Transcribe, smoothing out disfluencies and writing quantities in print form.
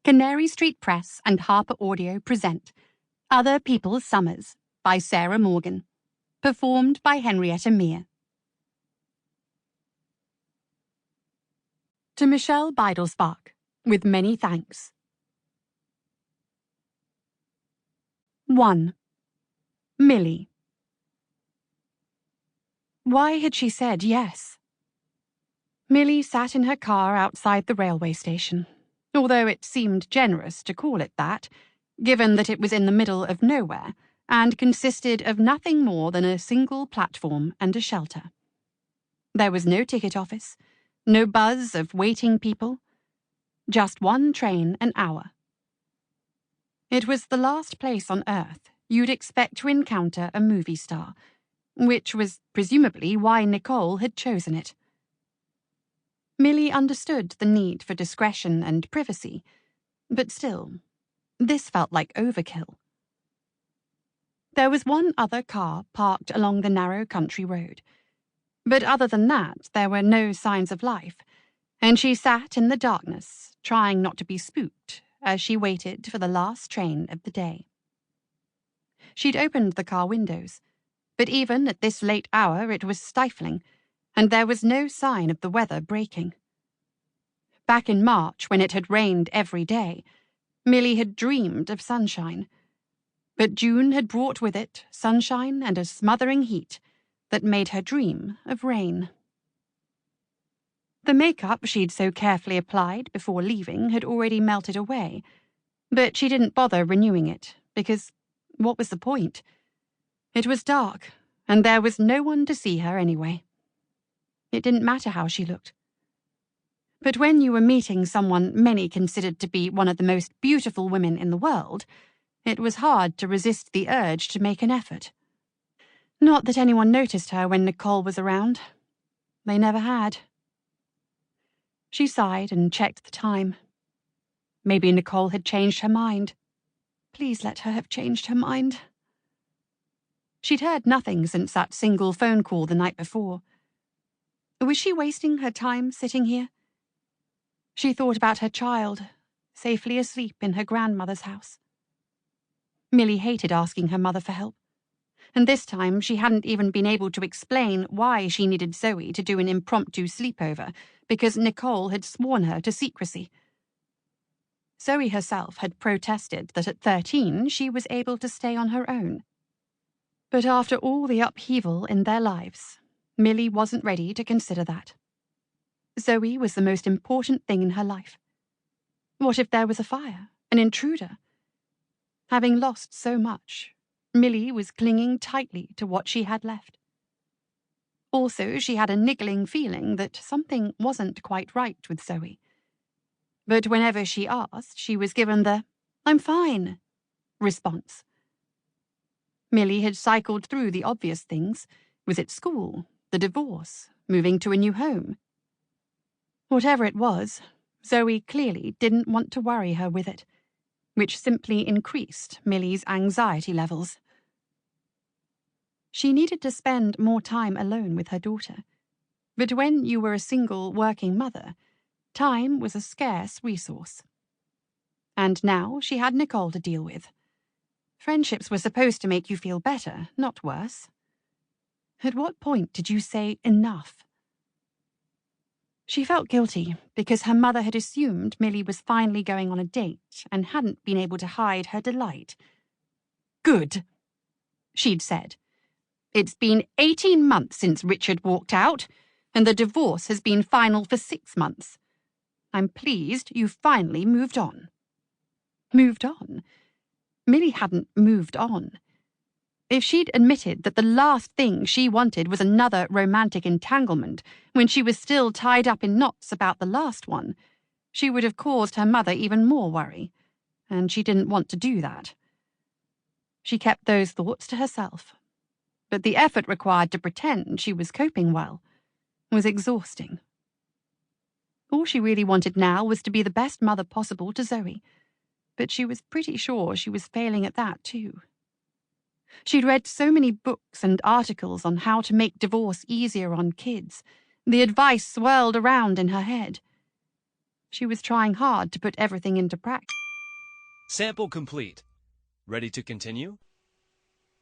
Canary Street Press and HarlequinAudio present Other People's Summers by Sarah Morgan, performed by Henrietta Meire. To Michelle Bidelsbach, with many thanks. 1. Millie. Why had she said yes? Millie sat in her car outside the railway station, although it seemed generous to call it that, given that it was in the middle of nowhere and consisted of nothing more than a single platform and a shelter. There was no ticket office, no buzz of waiting people, just one train an hour. It was the last place on Earth you'd expect to encounter a movie star, which was presumably why Nicole had chosen it. Millie understood the need for discretion and privacy, but still, this felt like overkill. There was one other car parked along the narrow country road, but other than that there were no signs of life, and she sat in the darkness, trying not to be spooked as she waited for the last train of the day. She'd opened the car windows, but even at this late hour it was stifling, and there was no sign of the weather breaking. Back in March, when it had rained every day, Millie had dreamed of sunshine, but June had brought with it sunshine and a smothering heat that made her dream of rain. The makeup she'd so carefully applied before leaving had already melted away, but she didn't bother renewing it, because what was the point? It was dark, and there was no one to see her anyway. It didn't matter how she looked. But when you were meeting someone many considered to be one of the most beautiful women in the world, it was hard to resist the urge to make an effort. Not that anyone noticed her when Nicole was around. They never had. She sighed and checked the time. Maybe Nicole had changed her mind. Please let her have changed her mind. She'd heard nothing since that single phone call the night before. Was she wasting her time sitting here? She thought about her child, safely asleep in her grandmother's house. Millie hated asking her mother for help, and this time she hadn't even been able to explain why she needed Zoe to do an impromptu sleepover, because Nicole had sworn her to secrecy. Zoe herself had protested that at 13 she was able to stay on her own. But after all the upheaval in their lives, Millie wasn't ready to consider that. Zoe was the most important thing in her life. What if there was a fire, an intruder? Having lost so much, Millie was clinging tightly to what she had left. Also, she had a niggling feeling that something wasn't quite right with Zoe. But whenever she asked, she was given the "I'm fine" response. Millie had cycled through the obvious things. Was it school, the divorce, moving to a new home? Whatever it was, Zoe clearly didn't want to worry her with it, which simply increased Millie's anxiety levels. She needed to spend more time alone with her daughter, but when you were a single working mother, time was a scarce resource. And now she had Nicole to deal with. Friendships were supposed to make you feel better, not worse. At what point did you say enough? She felt guilty because her mother had assumed Millie was finally going on a date and hadn't been able to hide her delight. "Good," she'd said. "It's been 18 months since Richard walked out, and the divorce has been final for 6 months. I'm pleased you finally moved on." Moved on? Millie hadn't moved on. If she'd admitted that the last thing she wanted was another romantic entanglement when she was still tied up in knots about the last one, she would have caused her mother even more worry, and she didn't want to do that. She kept those thoughts to herself, but the effort required to pretend she was coping well was exhausting. All she really wanted now was to be the best mother possible to Zoe, but she was pretty sure she was failing at that too. She'd read so many books and articles on how to make divorce easier on kids. The advice swirled around in her head. She was trying hard to put everything into practice. Sample complete. Ready to continue?